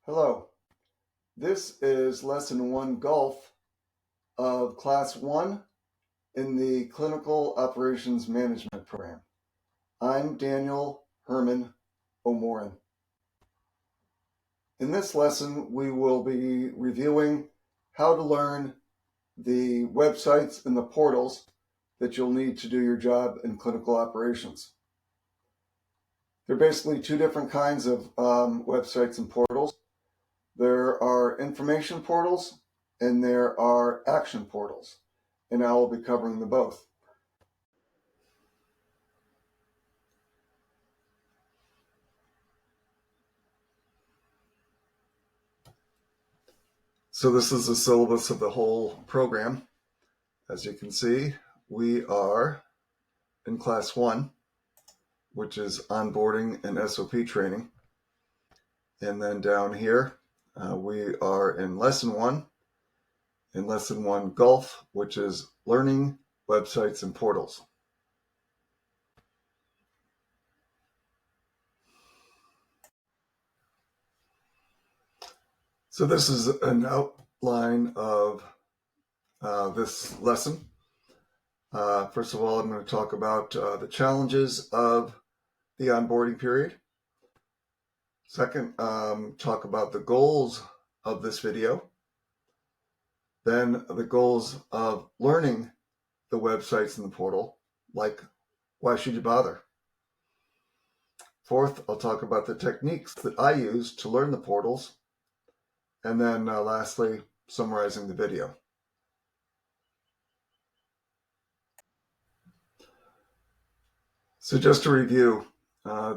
Hello, this is Lesson 1 Golf of Class 1 in the Clinical Operations Management Program. I'm Daniel Hermann O'Mórain. In this lesson, we will be reviewing how to learn the websites and the portals that you'll need to do your job in clinical operations. There are basically two different kinds of websites and portals. There are information portals and there are action portals, and I will be covering them both. So this is the syllabus of the whole program. As you can see, we are in Class 1, which is onboarding and SOP training. And then down here, we are in Lesson 1, in Lesson 1 Golf, which is learning websites and portals. So this is an outline of this lesson. First of all, I'm going to talk about the challenges of the onboarding period. Second, talk about the goals of this video. Then the goals of learning the websites and the portal, like why should you bother? Fourth, I'll talk about the techniques that I use to learn the portals. And then lastly, summarizing the video. So just to review,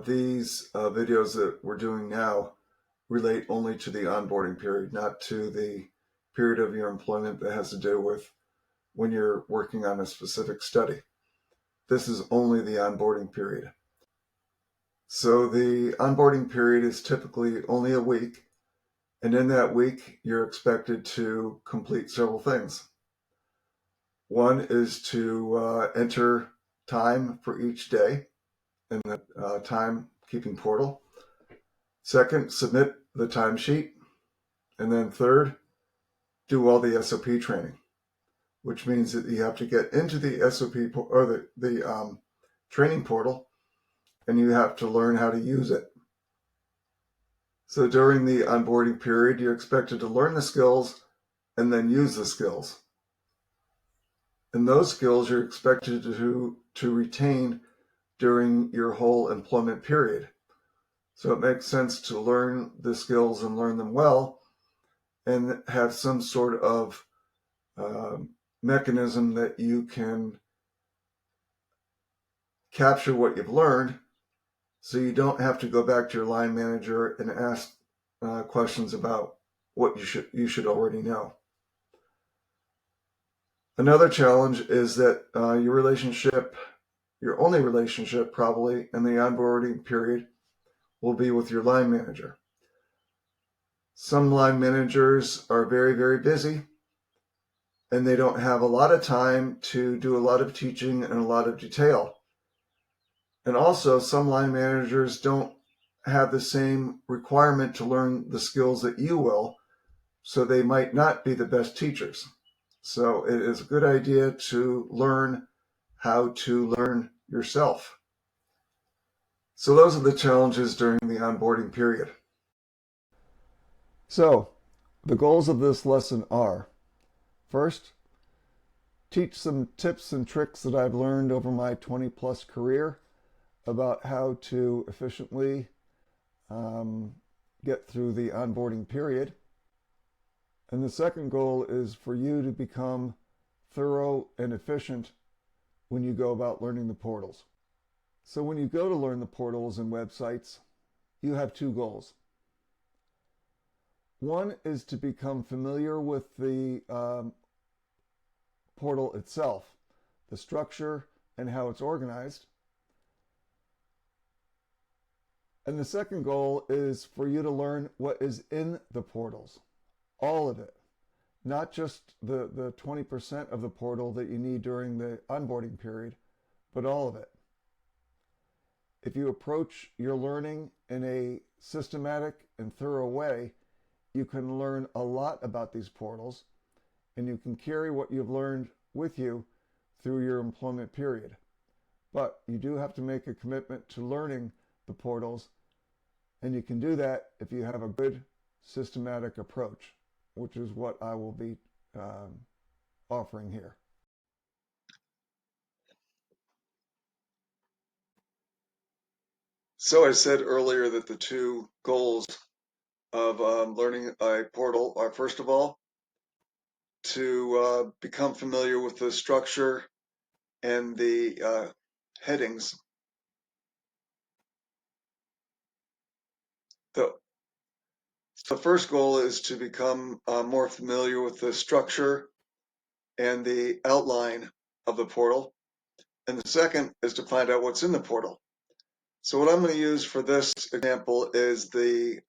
these videos that we're doing now relate only to the onboarding period, not to the period of your employment that has to do with when you're working on a specific study. This is only the onboarding period. So the onboarding period is typically only a week, and in that week, you're expected to complete several things. One is to enter time for each day in the timekeeping portal. Second, submit the timesheet. And then third, do all the SOP training, which means that you have to get into the SOP or the training portal, and you have to learn how to use it. So during the onboarding period, you're expected to learn the skills and then use the skills. And those skills you're expected to retain during your whole employment period. So it makes sense to learn the skills and learn them well and have some sort of mechanism that you can capture what you've learned so you don't have to go back to your line manager and ask questions about what you should already know. Another challenge is that your only relationship probably in the onboarding period will be with your line manager. Some line managers are very, very busy, and they don't have a lot of time to do a lot of teaching and a lot of detail. And also, some line managers don't have the same requirement to learn the skills that you will, so they might not be the best teachers. So it is a good idea to learn how to learn yourself. So those are the challenges during the onboarding period. So the goals of this lesson are, first, teach some tips and tricks that I've learned over my 20-plus career about how to efficiently get through the onboarding period. And the second goal is for you to become thorough and efficient when you go about learning the portals. So when you go to learn the portals and websites, you have two goals. One is to become familiar with the portal itself, the structure and how it's organized. And the second goal is for you to learn what is in the portals, all of it, not just the 20% of the portal that you need during the onboarding period, but all of it. If you approach your learning in a systematic and thorough way, you can learn a lot about these portals, and you can carry what you've learned with you through your employment period. But you do have to make a commitment to learning the portals, and you can do that if you have a good systematic approach, which is what I will be offering here. So I said earlier that the two goals of learning a portal are, first of all, to become familiar with the structure and the headings. The first goal is to become more familiar with the structure and the outline of the portal. And the second is to find out what's in the portal. So what I'm going to use for this example is the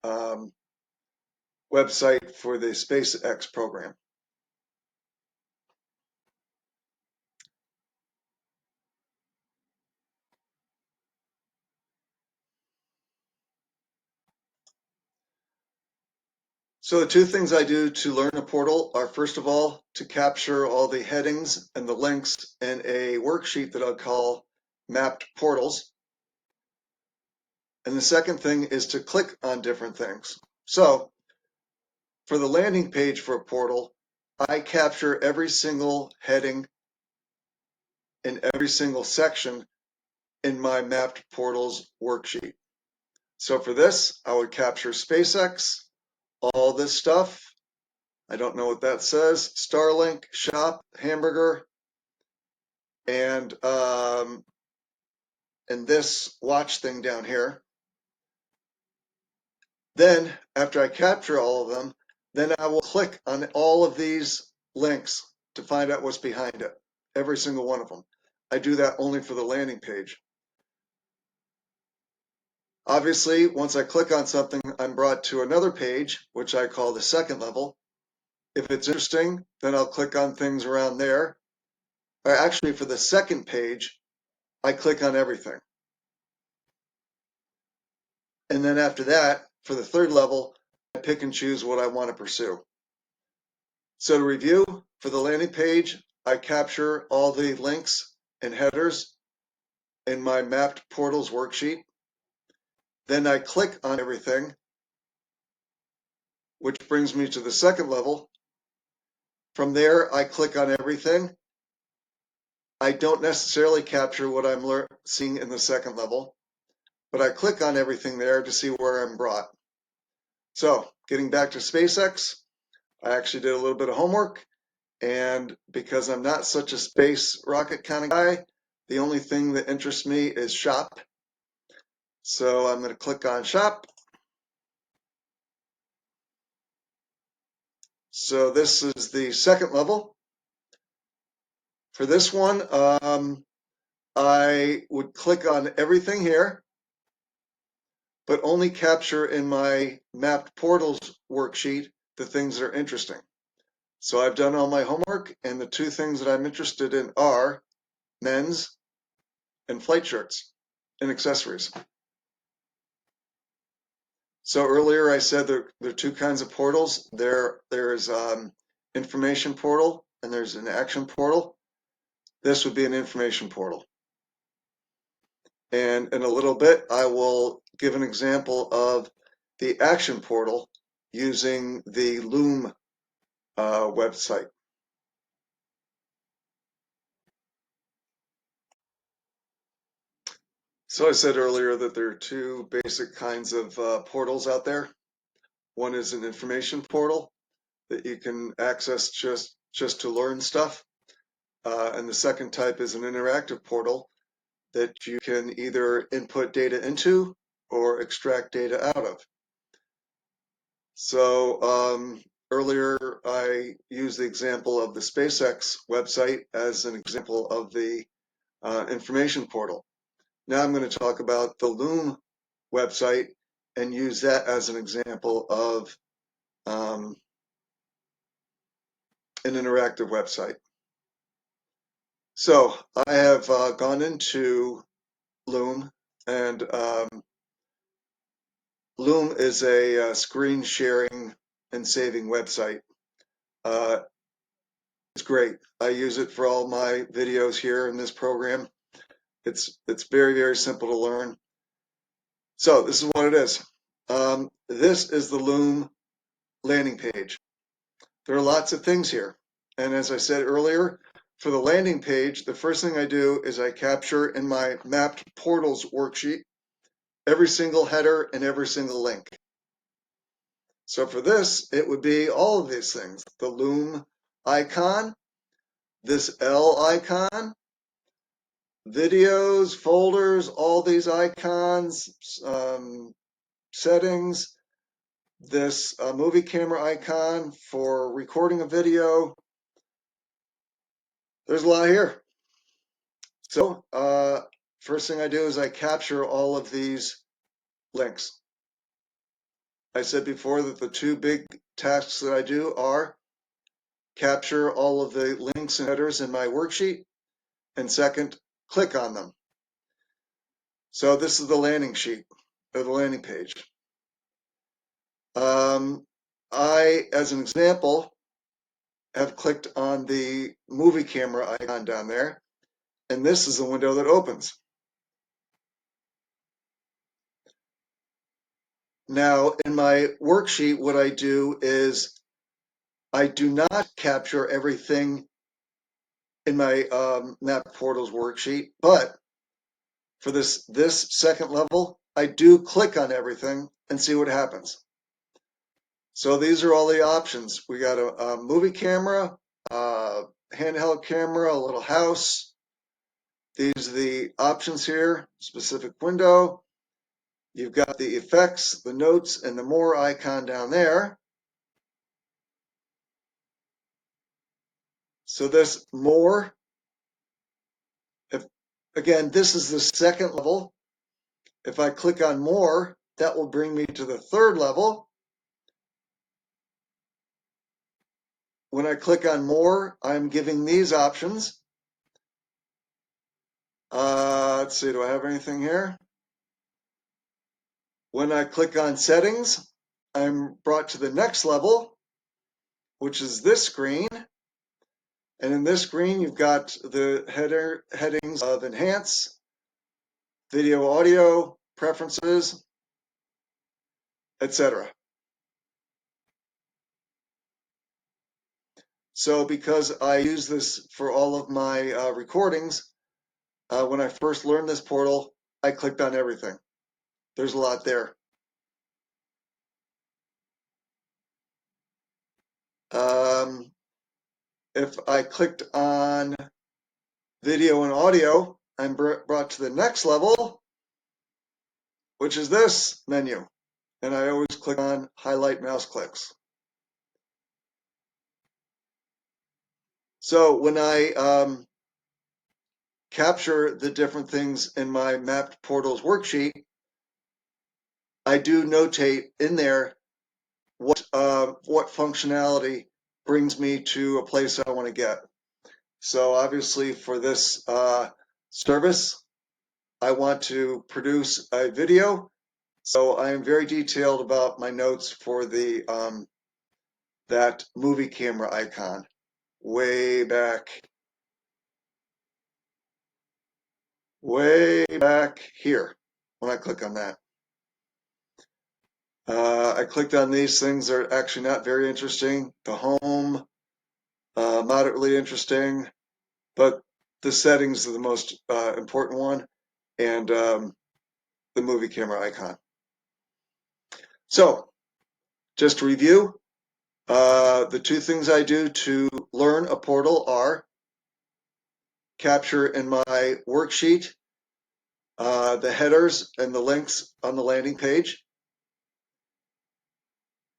website for the SpaceX program. So the two things I do to learn a portal are, first of all, to capture all the headings and the links in a worksheet that I'll call mapped portals. And the second thing is to click on different things. So for the landing page for a portal, I capture every single heading in every single section in my mapped portals worksheet. So for this, I would capture SpaceX, all this stuff. I don't know what that says. Starlink, shop, hamburger, and this watch thing down here. Then after I capture all of them, then I will click on all of these links to find out what's behind it. Every single one of them. I do that only for the landing page. Obviously, once I click on something, I'm brought to another page, which I call the second level. If it's interesting, then I'll click on things around there. Or actually, for the second page, I click on everything. And then after that, for the third level, I pick and choose what I want to pursue. So to review, for the landing page, I capture all the links and headers in my mapped portals worksheet. Then I click on everything, which brings me to the second level. From there, I click on everything. I don't necessarily capture what I'm seeing in the second level, but I click on everything there to see where I'm brought. So getting back to SpaceX, I actually did a little bit of homework, and because I'm not such a space rocket kind of guy, the only thing that interests me is shop. So I'm going to click on shop. So this is the second level. For this one, I would click on everything here, but only capture in my mapped portals worksheet the things that are interesting. So I've done all my homework, and the two things that I'm interested in are men's and flight shirts and accessories. So earlier I said there are two kinds of portals. There is information portal and there's an action portal. This would be an information portal. And in a little bit, I will give an example of the action portal using the Loom website. So I said earlier that there are two basic kinds of portals out there. One is an information portal that you can access just to learn stuff. And the second type is an interactive portal that you can either input data into or extract data out of. So earlier I used the example of the SpaceX website as an example of the information portal. Now I'm going to talk about the Loom website and use that as an example of an interactive website. So I have gone into Loom, and Loom is a screen sharing and saving website. It's great. I use it for all my videos here in this program. It's very, very simple to learn. So this is what it is. This is the Loom landing page. There are lots of things here. And as I said earlier, for the landing page, the first thing I do is I capture in my mapped portals worksheet every single header and every single link. So for this, it would be all of these things. The Loom icon, this L icon, videos, folders, all these icons, settings, this movie camera icon for recording a video. There's a lot here. So first thing I do is I capture all of these links. I said before that the two big tasks that I do are capture all of the links and headers in my worksheet, and second, click on them. So this is the landing sheet, or the landing page. I, as an example, have clicked on the movie camera icon down there, and this is the window that opens. Now, in my worksheet, what I do is I do not capture everything in my Map Portals worksheet, but for this second level, I do click on everything and see what happens. So these are all the options. We got a movie camera, handheld camera, a little house. These are the options here, specific window. You've got the effects, the notes, and the more icon down there. So this more, again, this is the second level. If I click on more, that will bring me to the third level. When I click on more, I'm giving these options. Let's see, do I have anything here? When I click on settings, I'm brought to the next level, which is this screen. And in this screen, you've got the headings of enhance, video, audio, preferences, etc. So because I use this for all of my recordings, when I first learned this portal, I clicked on everything. There's a lot there. If I clicked on video and audio, I'm brought to the next level, which is this menu. And I always click on highlight mouse clicks. So when I capture the different things in my mapped portals worksheet, I do notate in there what functionality brings me to a place I want to get. So obviously for this service, I want to produce a video. So I am very detailed about my notes for the that movie camera icon way back here when I click on that. I clicked on these things that are actually not very interesting. The home, moderately interesting, but the settings are the most important one, and the movie camera icon. So just to review, the two things I do to learn a portal are capture in my worksheet the headers and the links on the landing page.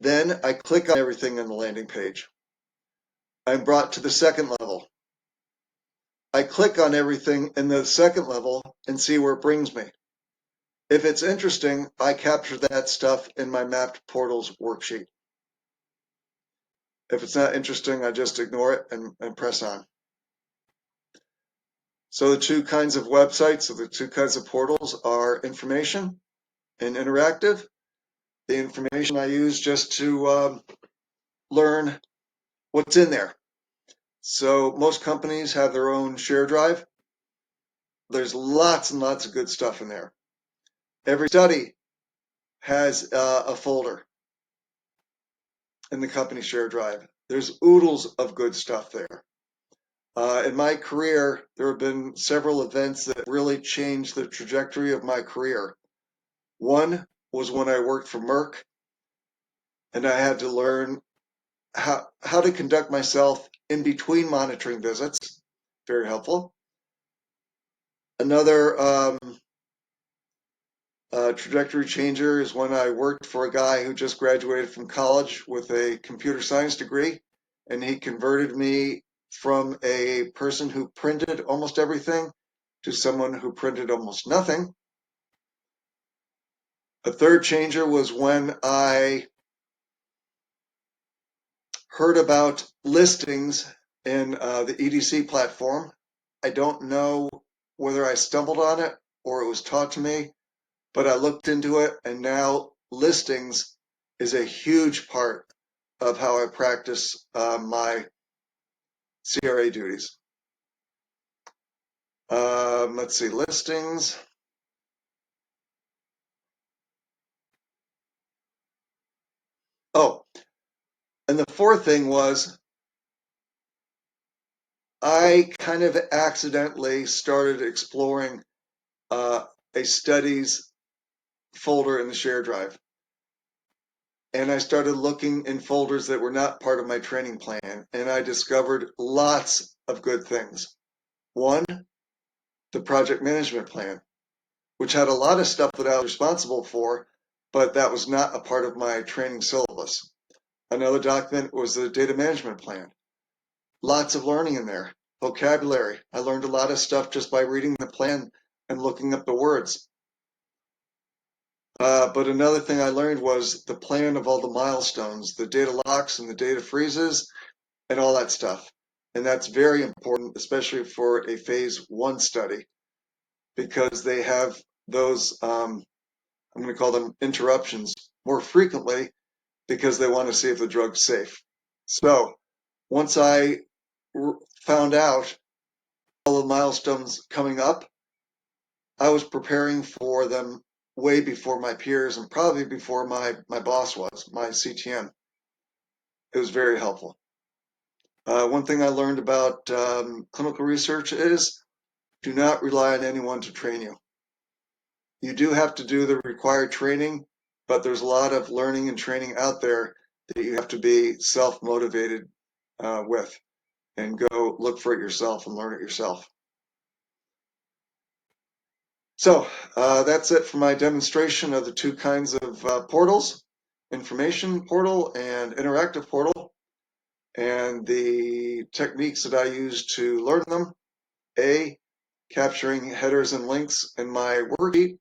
Then I click on everything on the landing page. I'm brought to the second level. I click on everything in the second level and see where it brings me. If it's interesting, I capture that stuff in my mapped portals worksheet. If it's not interesting, I just ignore it and press on. So the two kinds of websites, or the two kinds of portals are information and interactive. The information I use just to learn what's in there. So most companies have their own share drive. There's lots and lots of good stuff in there. Every study has a folder in the company share drive. There's oodles of good stuff there. In my career, there have been several events that really changed the trajectory of my career. One was when I worked for Merck, and I had to learn how to conduct myself in between monitoring visits. Very helpful. Another trajectory changer is when I worked for a guy who just graduated from college with a computer science degree, and he converted me from a person who printed almost everything to someone who printed almost nothing. A third changer was when I heard about listings in the EDC platform. I don't know whether I stumbled on it or it was taught to me, but I looked into it, and now listings is a huge part of how I practice my CRA duties. Let's see, listings. Oh, and the fourth thing was I kind of accidentally started exploring a studies folder in the share drive. And I started looking in folders that were not part of my training plan, and I discovered lots of good things. One, the project management plan, which had a lot of stuff that I was responsible for, but that was not a part of my training syllabus. Another document was the data management plan. Lots of learning in there. Vocabulary. I learned a lot of stuff just by reading the plan and looking up the words. But another thing I learned was the plan of all the milestones, the data locks and the data freezes and all that stuff. And that's very important, especially for a phase 1 study, because they have those, I'm going to call them interruptions, more frequently because they want to see if the drug's safe. So once I found out all the milestones coming up, I was preparing for them way before my peers and probably before my boss was, my CTM. It was very helpful. One thing I learned about clinical research is do not rely on anyone to train you. You do have to do the required training, but there's a lot of learning and training out there that you have to be self-motivated with and go look for it yourself and learn it yourself. So that's it for my demonstration of the two kinds of portals, information portal and interactive portal, and the techniques that I use to learn them. A, capturing headers and links in my worksheet,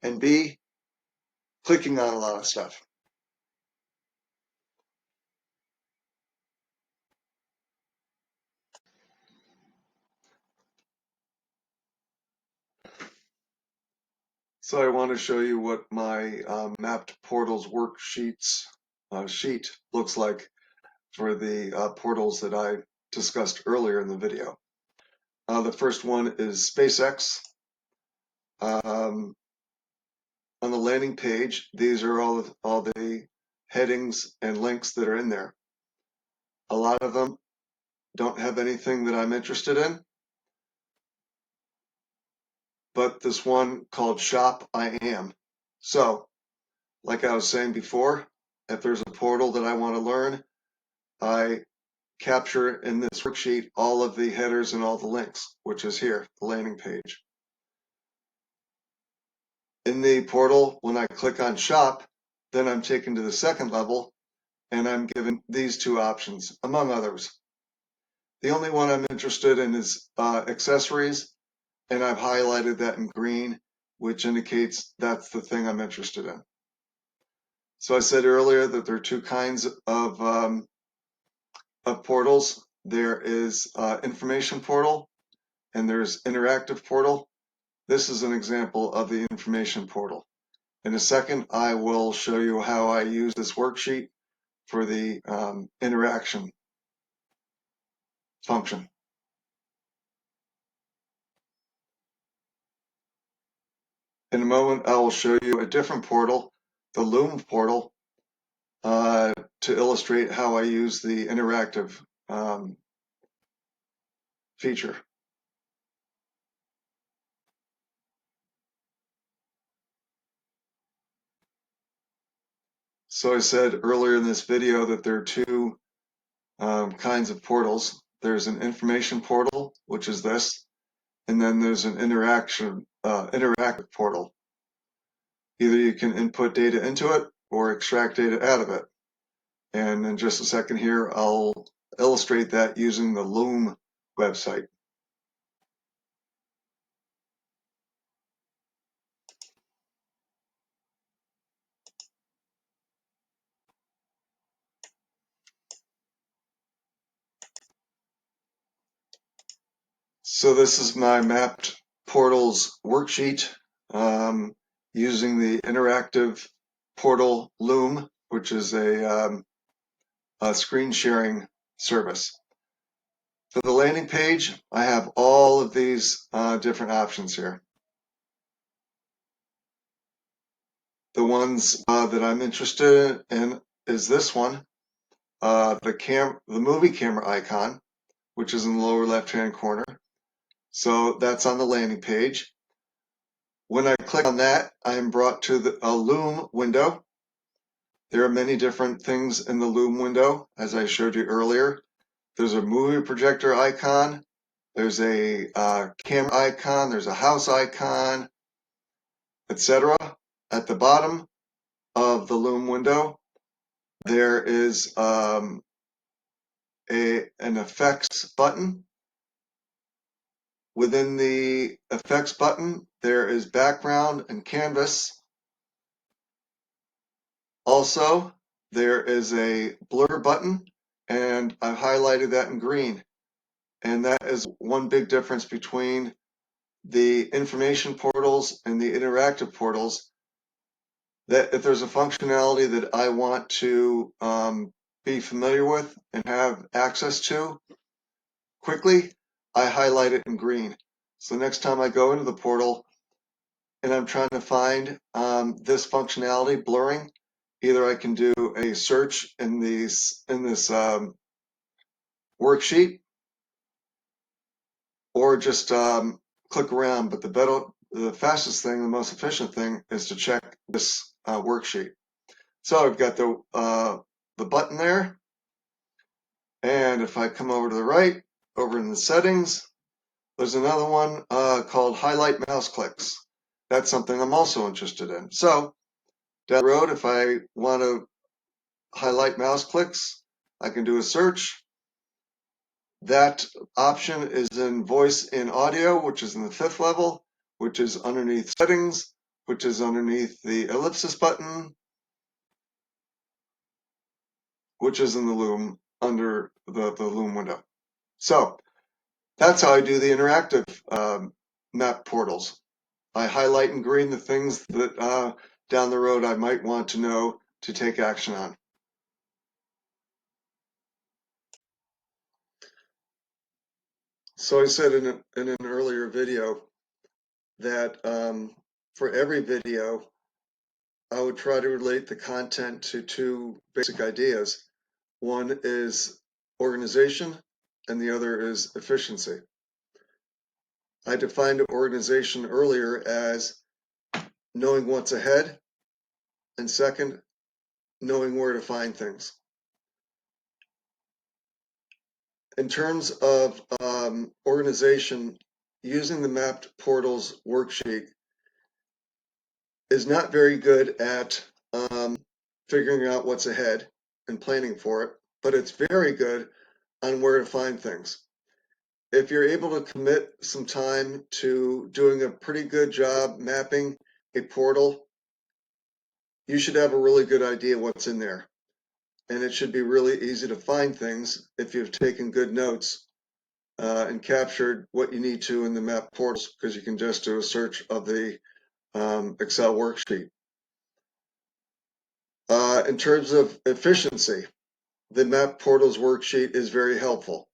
and B, clicking on a lot of stuff. So I want to show you what my mapped portals worksheets sheet looks like for the portals that I discussed earlier in the video. The first one is SpaceX. On the landing page, these are all the headings and links that are in there. A lot of them don't have anything that I'm interested in, but this one called Shop I Am. So, like I was saying before, if there's a portal that I want to learn, I capture in this worksheet all of the headers and all the links, which is here, the landing page. In the portal, when I click on Shop, then I'm taken to the second level, and I'm given these two options, among others. The only one I'm interested in is accessories, and I've highlighted that in green, which indicates that's the thing I'm interested in. So I said earlier that there are two kinds of portals. There is information portal, and there's interactive portal. This is an example of the information portal. In a second, I will show you how I use this worksheet for the interaction function. In a moment, I will show you a different portal, the Loom portal, to illustrate how I use the interactive feature. So I said earlier in this video that there are two kinds of portals. There's an information portal, which is this, and then there's an interactive portal. Either you can input data into it or extract data out of it. And in just a second here, I'll illustrate that using the Loom website. So this is my mapped portals worksheet using the interactive portal Loom, which is a screen sharing service. For the landing page, I have all of these different options here. The ones that I'm interested in is this one, the movie camera icon, which is in the lower left-hand corner. So that's on the landing page. When I click on that, I am brought to a Loom window. There are many different things in the Loom window, as I showed you earlier. There's a movie projector icon, there's a camera icon, there's a house icon, etc. At the bottom of the Loom window, there is an effects button. Within the effects button, there is background and canvas. Also, there is a blur button, and I've highlighted that in green. And that is one big difference between the information portals and the interactive portals, that if there's a functionality that I want to be familiar with and have access to quickly, I highlight it in green. So next time I go into the portal and I'm trying to find this functionality, blurring, either I can do a search in this worksheet or just click around. But the fastest thing, the most efficient thing is to check this worksheet. So I've got the button there, and if I come over to the right, over in the settings, there's another one called highlight mouse clicks. That's something I'm also interested in. So down the road, if I want to highlight mouse clicks, I can do a search. That option is in voice and audio, which is in the 5th level, which is underneath settings, which is underneath the ellipsis button, which is in the Loom, under the Loom window. So that's how I do the interactive map portals. I highlight in green the things that down the road I might want to know to take action on. So I said in an earlier video that for every video, I would try to relate the content to two basic ideas. One is organization, and the other is efficiency. I defined organization earlier as knowing what's ahead, and second, knowing where to find things. In terms of organization, using the mapped portals worksheet is not very good at figuring out what's ahead and planning for it, but it's very good on where to find things. If you're able to commit some time to doing a pretty good job mapping a portal, you should have a really good idea what's in there. And it should be really easy to find things if you've taken good notes and captured what you need to in the map portals, because you can just do a search of the Excel worksheet. In terms of efficiency, the Map Portals worksheet is very helpful.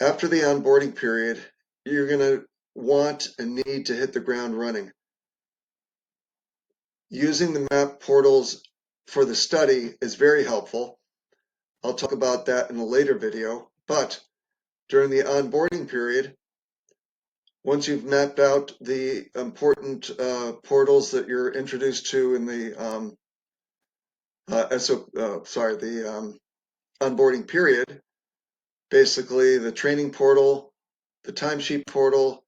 After the onboarding period, you're going to want and need to hit the ground running. Using the Map Portals for the study is very helpful. I'll talk about that in a later video, but during the onboarding period, once you've mapped out the important portals that you're introduced to in the onboarding period, basically the training portal, the timesheet portal,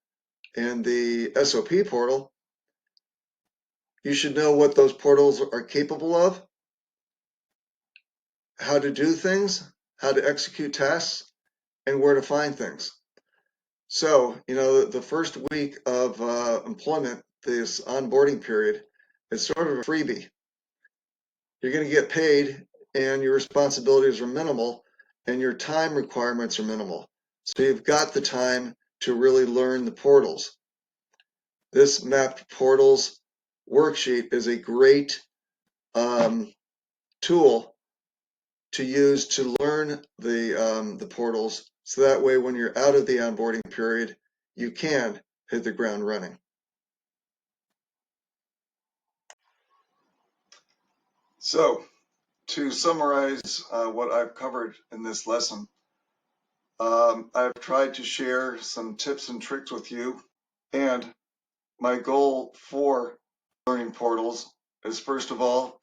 and the SOP portal, you should know what those portals are capable of, how to do things, how to execute tasks, and where to find things. So, the first week of employment, this onboarding period, is sort of a freebie. You're going to get paid, and your responsibilities are minimal, and your time requirements are minimal. So you've got the time to really learn the portals. This Mapped Portals worksheet is a great tool to use to learn the portals, so that way when you're out of the onboarding period, you can hit the ground running. So, to summarize what I've covered in this lesson, I've tried to share some tips and tricks with you, and my goal for learning portals is, first of all,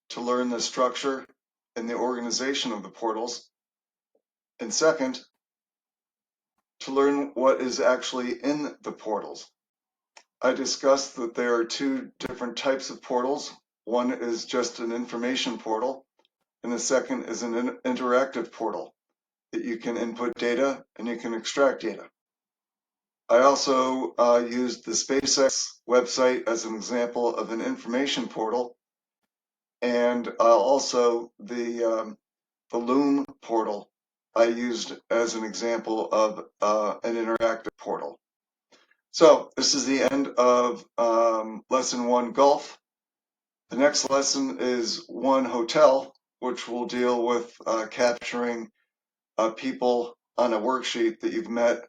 to learn the structure and the organization of the portals, and second, to learn what is actually in the portals. I discussed that there are two different types of portals. One is just an information portal, and the second is an interactive portal that you can input data and you can extract data. I also used the SpaceX website as an example of an information portal, and also the Loom portal I used as an example of an interactive portal. So this is the end of lesson 1, golf. The next lesson is 1, hotel, which will deal with capturing people on a worksheet that you've met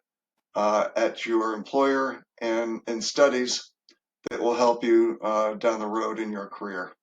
at your employer and in studies that will help you down the road in your career.